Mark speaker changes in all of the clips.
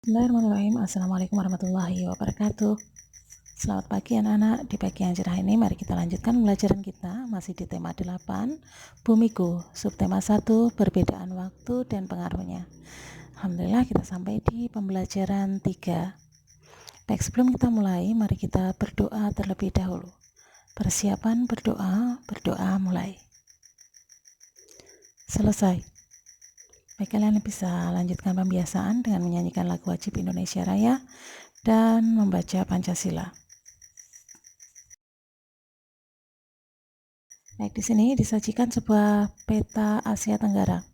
Speaker 1: Bismillahirrahmanirrahim. Assalamualaikum warahmatullahi wabarakatuh. Selamat pagi anak-anak. Di pagi yang cerah ini mari kita lanjutkan pembelajaran kita masih di tema 8 Bumiku, subtema 1 perbedaan waktu dan pengaruhnya. Alhamdulillah kita sampai di pembelajaran 3. Baik, sebelum kita mulai mari kita berdoa terlebih dahulu. Persiapan berdoa mulai. Selesai. Baik, kalian bisa lanjutkan pembiasaan dengan menyanyikan lagu wajib Indonesia Raya dan membaca Pancasila. Baik, di sini disajikan sebuah peta Asia Tenggara.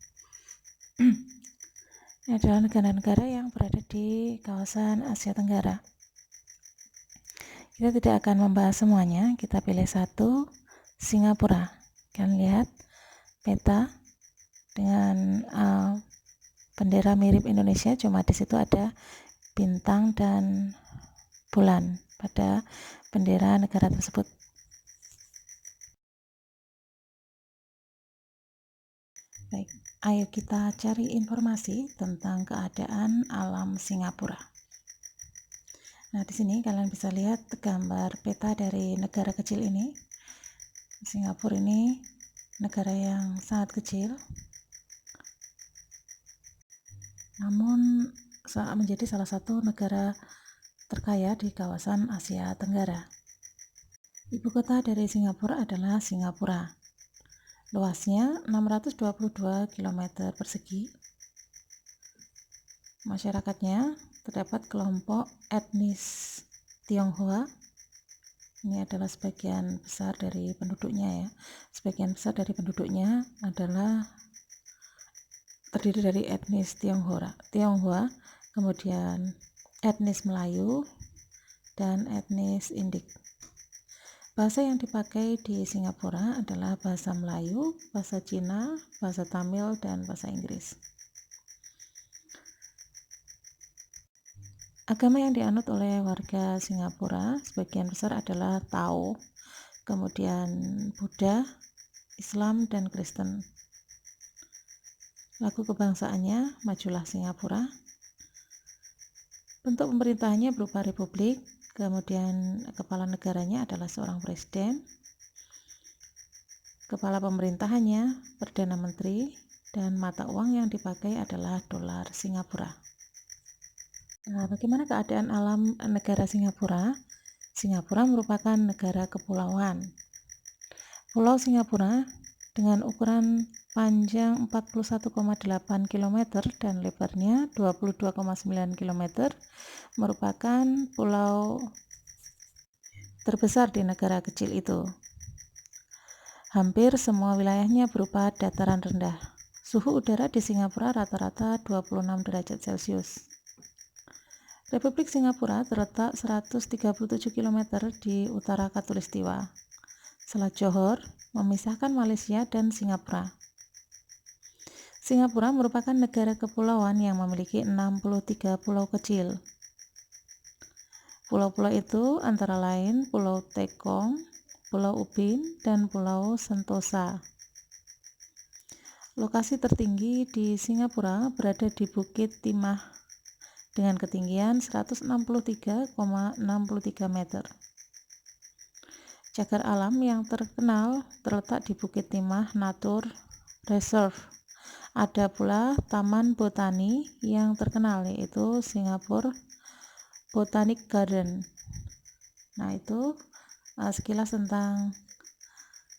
Speaker 1: Ini adalah negara-negara yang berada di kawasan Asia Tenggara. Kita tidak akan membahas semuanya, kita pilih satu, Singapura. Kalian lihat peta dengan bendera mirip Indonesia, cuma di situ ada bintang dan bulan pada bendera negara tersebut. Baik, ayo kita cari informasi tentang keadaan alam Singapura. Nah, di sini kalian bisa lihat gambar peta dari negara kecil ini. Singapura ini negara yang sangat kecil, namun menjadi salah satu negara terkaya di kawasan Asia Tenggara. Ibu kota dari Singapura adalah Singapura. Luasnya 622 km persegi. Masyarakatnya terdapat kelompok etnis Tionghoa. Ini adalah sebagian besar dari penduduknya ya. Sebagian besar dari penduduknya adalah terdiri dari etnis Tionghoa, kemudian etnis Melayu, dan etnis Indik. Bahasa yang dipakai di Singapura adalah bahasa Melayu, bahasa Cina, bahasa Tamil, dan bahasa Inggris. Agama yang dianut oleh warga Singapura sebagian besar adalah Tao, kemudian Buddha, Islam, dan Kristen. Lagu kebangsaannya Majulah Singapura. Bentuk pemerintahannya berupa republik, kemudian kepala negaranya adalah seorang presiden. Kepala pemerintahannya Perdana Menteri, dan mata uang yang dipakai adalah dolar Singapura. Nah, bagaimana keadaan alam negara Singapura? Singapura merupakan negara kepulauan. Pulau Singapura dengan ukuran panjang 41,8 km dan lebarnya 22,9 km merupakan pulau terbesar di negara kecil itu. Hampir semua wilayahnya berupa dataran rendah. Suhu udara di Singapura rata-rata 26 derajat Celcius. Republik Singapura terletak 137 km di utara Khatulistiwa. Selat Johor memisahkan Malaysia dan Singapura. Singapura merupakan negara kepulauan yang memiliki 63 pulau kecil. Pulau-pulau itu antara lain Pulau Tekong, Pulau Ubin, dan Pulau Sentosa. Lokasi tertinggi di Singapura berada di Bukit Timah dengan ketinggian 163,63 meter. Cagar alam yang terkenal terletak di Bukit Timah Nature Reserve. Ada pula Taman Botani yang terkenal yaitu Singapore Botanic Garden. Nah, itu sekilas tentang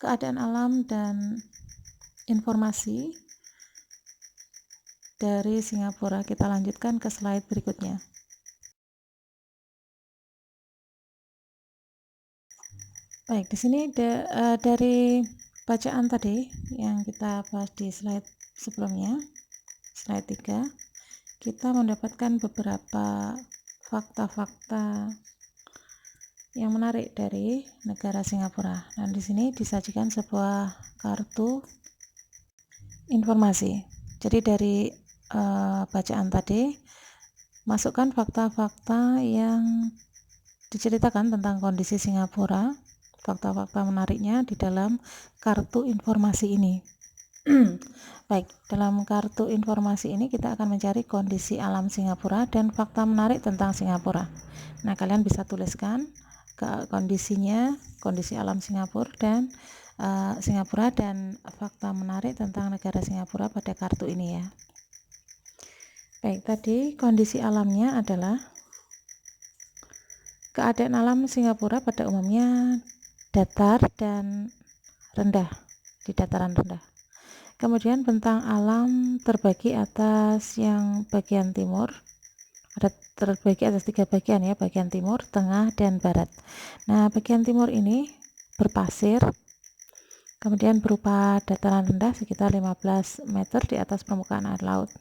Speaker 1: keadaan alam dan informasi dari Singapura. Kita lanjutkan ke slide berikutnya. Baik, di sini dari bacaan tadi yang kita bahas di slide sebelumnya, slide 3, kita mendapatkan beberapa fakta-fakta yang menarik dari negara Singapura. Dan di sini disajikan sebuah kartu informasi. Jadi dari bacaan tadi, masukkan fakta-fakta yang diceritakan tentang kondisi Singapura, fakta-fakta menariknya di dalam kartu informasi ini. Baik, dalam kartu informasi ini kita akan mencari kondisi alam Singapura dan fakta menarik tentang Singapura. Nah, kalian bisa tuliskan ke kondisinya, kondisi alam Singapura dan Singapura dan fakta menarik tentang negara Singapura pada kartu ini ya. Baik, tadi kondisi alamnya adalah keadaan alam Singapura pada umumnya datar dan rendah, di dataran rendah. Kemudian bentang alam terbagi atas yang bagian timur, ada terbagi atas 3 bagian ya, bagian timur, tengah, dan barat. Nah, bagian timur ini berpasir, kemudian berupa dataran rendah sekitar 15 meter di atas permukaan air laut.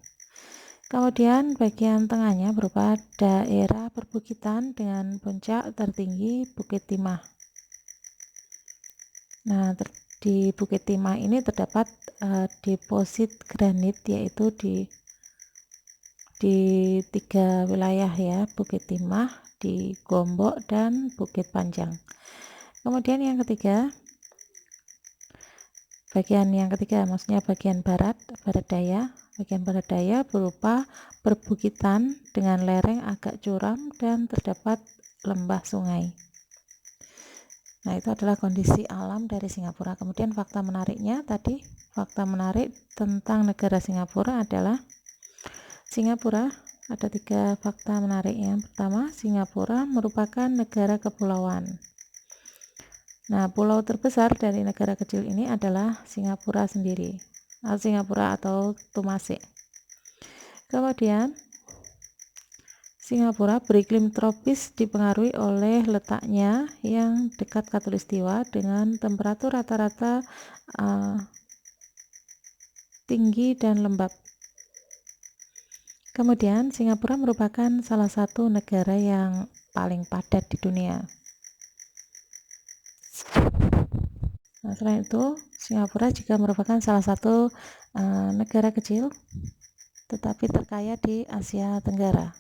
Speaker 1: Kemudian bagian tengahnya berupa daerah perbukitan dengan puncak tertinggi Bukit Timah. Nah, di Bukit Timah ini terdapat deposit granit, yaitu di 3 wilayah ya, Bukit Timah, di Gombok, dan Bukit Panjang. Kemudian yang ketiga, maksudnya bagian barat daya. Bagian barat daya berupa perbukitan dengan lereng agak curam dan terdapat lembah sungai. Nah, itu adalah kondisi alam dari Singapura. Kemudian fakta menariknya tadi, fakta menarik tentang negara Singapura adalah Singapura ada 3 fakta menarik. Yang pertama, Singapura merupakan negara kepulauan. Nah, pulau terbesar dari negara kecil ini adalah Singapura sendiri, Singapura atau Tumasik. Kemudian Singapura beriklim tropis dipengaruhi oleh letaknya yang dekat khatulistiwa dengan temperatur rata-rata tinggi dan lembab. Kemudian Singapura merupakan salah satu negara yang paling padat di dunia. Nah, selain itu, Singapura juga merupakan salah satu negara kecil tetapi terkaya di Asia Tenggara.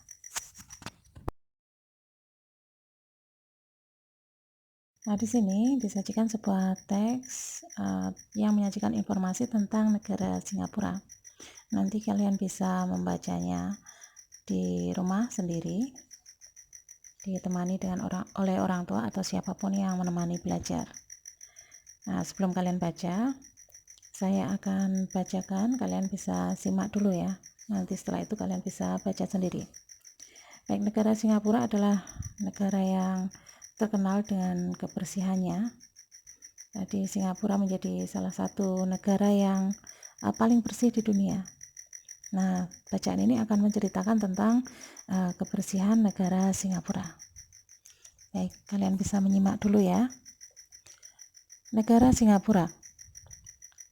Speaker 1: Nah, di sini disajikan sebuah teks yang menyajikan informasi tentang negara Singapura. Nanti kalian bisa membacanya di rumah sendiri, ditemani oleh orang tua atau siapapun yang menemani belajar. Nah, sebelum kalian baca, saya akan bacakan, kalian bisa simak dulu ya. Nanti setelah itu kalian bisa baca sendiri. Baik, negara Singapura adalah negara yang terkenal dengan kebersihannya. Jadi Singapura menjadi salah satu negara yang paling bersih di dunia. Nah, bacaan ini akan menceritakan tentang kebersihan negara Singapura. Baik, kalian bisa menyimak dulu ya. Negara Singapura.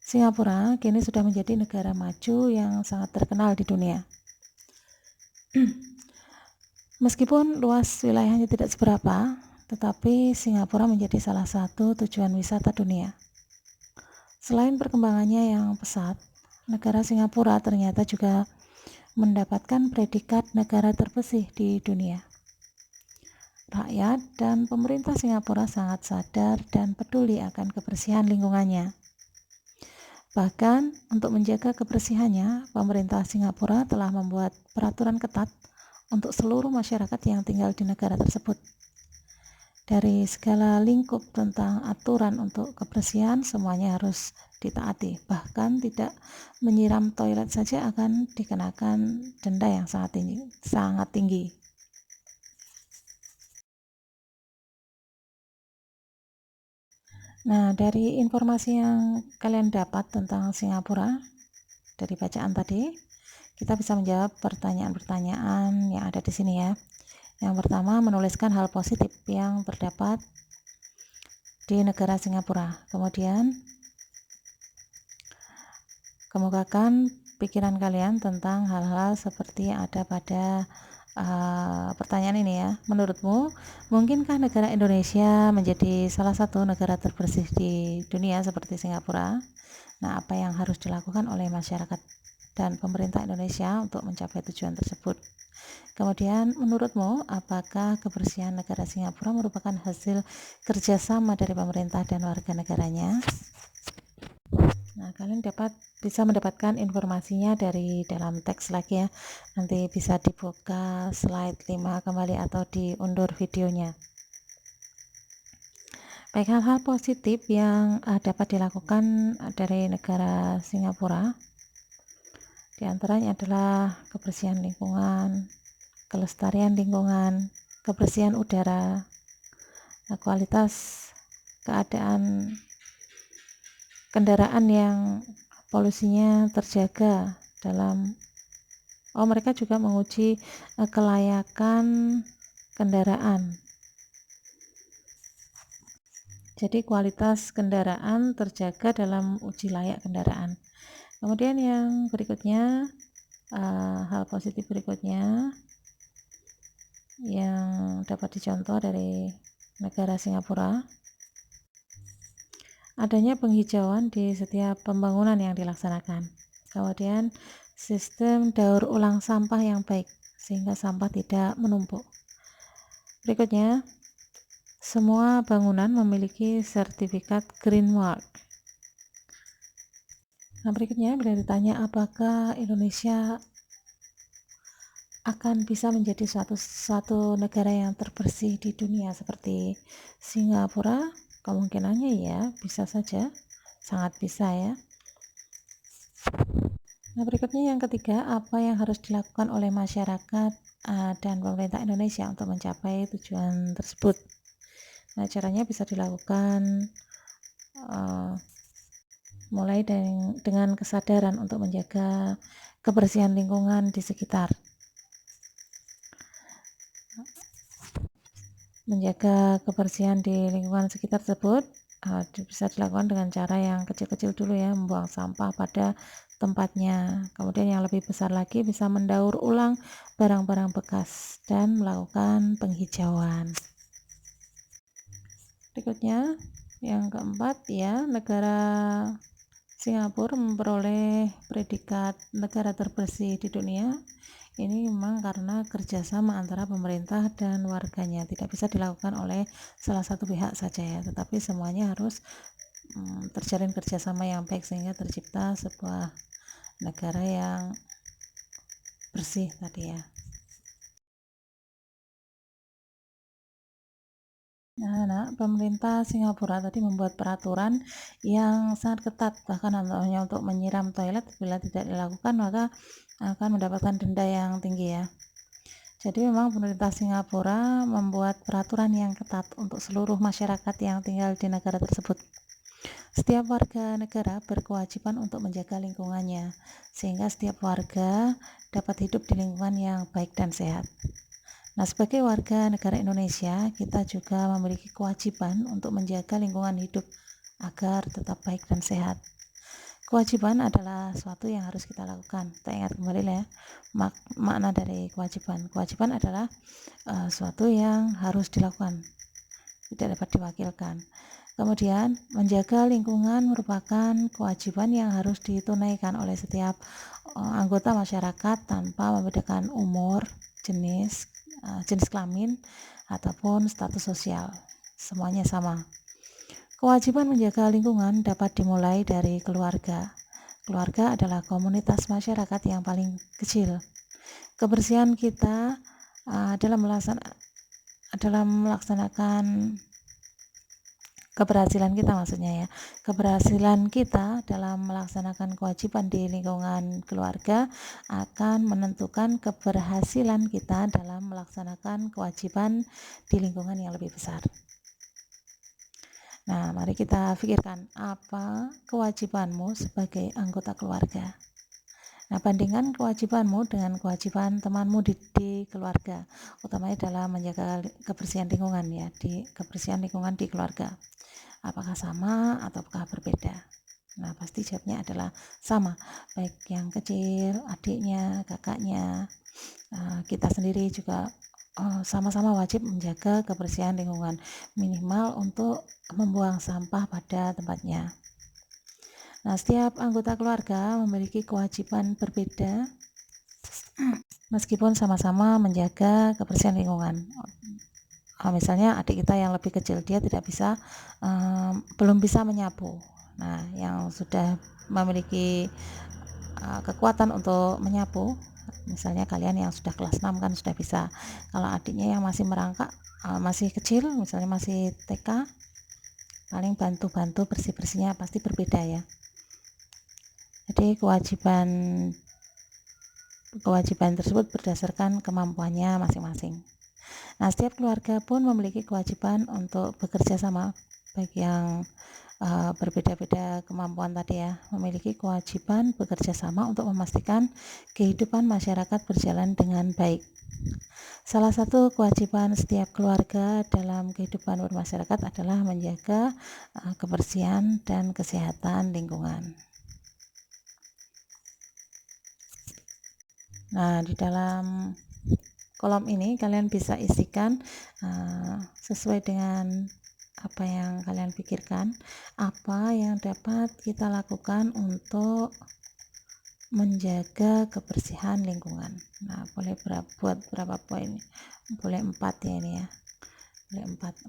Speaker 1: Singapura kini sudah menjadi negara maju yang sangat terkenal di dunia. Meskipun luas wilayahnya tidak seberapa, tetapi Singapura menjadi salah satu tujuan wisata dunia. Selain perkembangannya yang pesat, negara Singapura ternyata juga mendapatkan predikat negara terbersih di dunia. Rakyat dan pemerintah Singapura sangat sadar dan peduli akan kebersihan lingkungannya. Bahkan untuk menjaga kebersihannya, pemerintah Singapura telah membuat peraturan ketat untuk seluruh masyarakat yang tinggal di negara tersebut. Dari segala lingkup tentang aturan untuk kebersihan, semuanya harus ditaati. Bahkan tidak menyiram toilet saja akan dikenakan denda yang sangat tinggi. Nah, dari informasi yang kalian dapat tentang Singapura dari bacaan tadi, kita bisa menjawab pertanyaan-pertanyaan yang ada di sini ya. Yang pertama, menuliskan hal positif yang terdapat di negara Singapura. Kemudian, kemukakan pikiran kalian tentang hal-hal seperti yang ada pada pertanyaan ini ya. Menurutmu, mungkinkah negara Indonesia menjadi salah satu negara terbersih di dunia seperti Singapura? Nah, apa yang harus dilakukan oleh masyarakat dan pemerintah Indonesia untuk mencapai tujuan tersebut? Kemudian, menurutmu, apakah kebersihan negara Singapura merupakan hasil kerjasama dari pemerintah dan warga negaranya? Nah, kalian bisa mendapatkan informasinya dari dalam teks lagi ya. Nanti bisa dibuka slide 5 kembali atau diundur videonya. Baik, hal-hal positif yang dapat dilakukan dari negara Singapura, di antaranya adalah kebersihan lingkungan, kelestarian lingkungan, kebersihan udara, kualitas keadaan kendaraan yang polusinya terjaga dalam mereka juga menguji kelayakan kendaraan. Jadi kualitas kendaraan terjaga dalam uji layak kendaraan. Kemudian yang berikutnya, hal positif berikutnya yang dapat dicontoh dari negara Singapura, adanya penghijauan di setiap pembangunan yang dilaksanakan. Kemudian sistem daur ulang sampah yang baik sehingga sampah tidak menumpuk. Berikutnya, semua bangunan memiliki sertifikat Green Mark. Nah, berikutnya bila ditanya apakah Indonesia akan bisa menjadi suatu negara yang terbersih di dunia seperti Singapura, kemungkinannya ya, bisa saja, sangat bisa ya. Nah, berikutnya yang ketiga, apa yang harus dilakukan oleh masyarakat dan pemerintah Indonesia untuk mencapai tujuan tersebut. Nah, caranya bisa dilakukan mulai dengan kesadaran untuk menjaga kebersihan lingkungan di sekitar. Menjaga kebersihan di lingkungan sekitar tersebut bisa dilakukan dengan cara yang kecil-kecil dulu ya, membuang sampah pada tempatnya. Kemudian yang lebih besar lagi bisa mendaur ulang barang-barang bekas dan melakukan penghijauan. Berikutnya yang keempat ya, negara Singapura memperoleh predikat negara terbersih di dunia. Ini memang karena kerjasama antara pemerintah dan warganya, tidak bisa dilakukan oleh salah satu pihak saja ya, tetapi semuanya harus terjalin kerjasama yang baik sehingga tercipta sebuah negara yang bersih tadi ya. Nah, pemerintah Singapura tadi membuat peraturan yang sangat ketat, bahkan hanya untuk menyiram toilet bila tidak dilakukan maka akan mendapatkan denda yang tinggi ya. Jadi memang pemerintah Singapura membuat peraturan yang ketat untuk seluruh masyarakat yang tinggal di negara tersebut. Setiap warga negara berkewajiban untuk menjaga lingkungannya, sehingga setiap warga dapat hidup di lingkungan yang baik dan sehat. Nah, sebagai warga negara Indonesia, kita juga memiliki kewajiban untuk menjaga lingkungan hidup agar tetap baik dan sehat. Kewajiban adalah suatu yang harus kita lakukan. Kita ingat kembali ya, makna dari kewajiban. Kewajiban adalah suatu yang harus dilakukan, tidak dapat diwakilkan. Kemudian, menjaga lingkungan merupakan kewajiban yang harus ditunaikan oleh setiap anggota masyarakat tanpa membedakan umur, jenis kelamin, ataupun status sosial. Semuanya sama. Kewajiban menjaga lingkungan dapat dimulai dari keluarga. Keluarga adalah komunitas masyarakat yang paling kecil. Kebersihan kita dalam melaksanakan keberhasilan kita keberhasilan kita dalam melaksanakan kewajiban di lingkungan keluarga akan menentukan keberhasilan kita dalam melaksanakan kewajiban di lingkungan yang lebih besar. Nah, mari kita pikirkan apa kewajibanmu sebagai anggota keluarga. Nah, bandingkan kewajibanmu dengan kewajiban temanmu di keluarga, utamanya dalam menjaga kebersihan lingkungan ya, kebersihan lingkungan di keluarga. Apakah sama ataukah berbeda? Nah, pasti jawabnya adalah sama, baik yang kecil, adiknya, kakaknya, kita sendiri juga sama-sama wajib menjaga kebersihan lingkungan, minimal untuk membuang sampah pada tempatnya. Nah, setiap anggota keluarga memiliki kewajiban berbeda meskipun sama-sama menjaga kebersihan lingkungan. Misalnya adik kita yang lebih kecil, dia belum bisa menyapu. Nah, yang sudah memiliki kekuatan untuk menyapu, misalnya kalian yang sudah kelas 6 kan sudah bisa. Kalau adiknya yang masih merangkak, masih kecil, misalnya masih TK, paling bantu-bantu bersih-bersihnya pasti berbeda ya. Jadi kewajiban tersebut berdasarkan kemampuannya masing-masing. Nah, setiap keluarga pun memiliki kewajiban untuk bekerja sama, baik yang berbeda-beda kemampuan tadi ya, memiliki kewajiban bekerja sama untuk memastikan kehidupan masyarakat berjalan dengan baik. Salah satu kewajiban setiap keluarga dalam kehidupan bermasyarakat adalah menjaga kebersihan dan kesehatan lingkungan. Nah, di dalam kolom ini kalian bisa isikan sesuai dengan apa yang kalian pikirkan, apa yang dapat kita lakukan untuk menjaga kebersihan lingkungan. Nah, boleh buat berapa poin? Boleh 4 ya ini ya. Boleh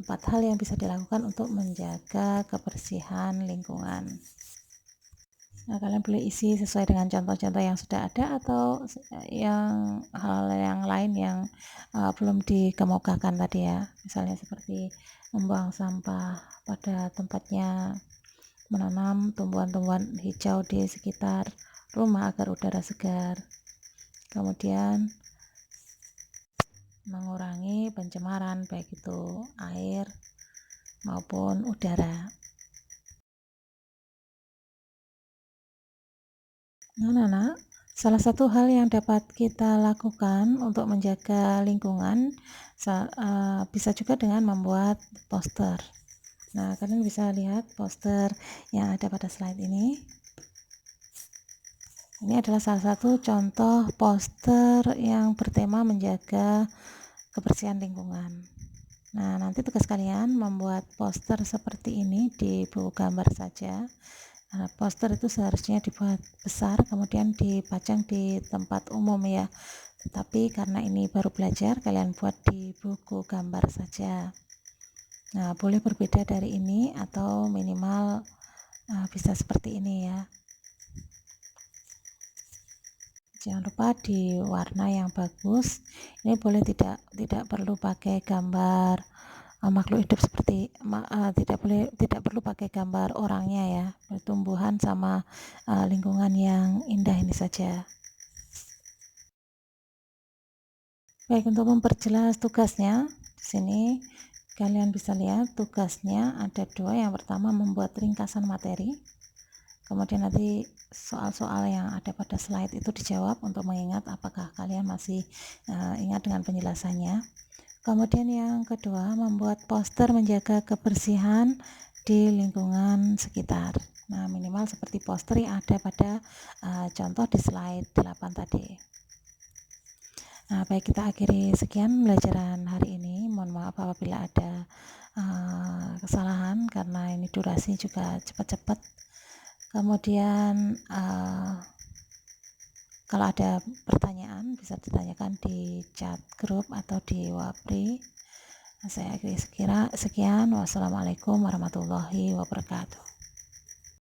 Speaker 1: 4 hal yang bisa dilakukan untuk menjaga kebersihan lingkungan. Nah, kalian boleh isi sesuai dengan contoh-contoh yang sudah ada atau yang hal yang lain yang belum dikemukakan tadi ya. Misalnya seperti membuang sampah pada tempatnya, menanam tumbuhan-tumbuhan hijau di sekitar rumah agar udara segar, kemudian mengurangi pencemaran baik itu air maupun udara. Nah, salah satu hal yang dapat kita lakukan untuk menjaga lingkungan bisa juga dengan membuat poster. Nah, kalian bisa lihat poster yang ada pada slide ini. Ini adalah salah satu contoh poster yang bertema menjaga kebersihan lingkungan. Nah, nanti tugas kalian membuat poster seperti ini di buku gambar saja. Nah, poster itu seharusnya dibuat besar kemudian dipajang di tempat umum ya, tetapi karena ini baru belajar, kalian buat di buku gambar saja. Nah, boleh berbeda dari ini atau minimal bisa seperti ini ya. Jangan lupa di warna yang bagus. Ini boleh tidak perlu pakai gambar makhluk hidup seperti tidak perlu pakai gambar orangnya ya, tumbuhan sama lingkungan yang indah ini saja. Baik, untuk memperjelas tugasnya di sini kalian bisa lihat tugasnya ada 2. Yang pertama membuat ringkasan materi, kemudian nanti soal-soal yang ada pada slide itu dijawab untuk mengingat apakah kalian masih ingat dengan penjelasannya. Kemudian yang kedua, membuat poster menjaga kebersihan di lingkungan sekitar. Nah, minimal seperti poster yang ada pada contoh di slide 8 tadi. Nah, baik, kita akhiri sekian pembelajaran hari ini. Mohon maaf apabila ada kesalahan karena ini durasi juga cepat-cepat. Kemudian kalau ada pertanyaan bisa ditanyakan di chat grup atau di Wapri. Saya akhiri sekian. Wassalamualaikum warahmatullahi wabarakatuh.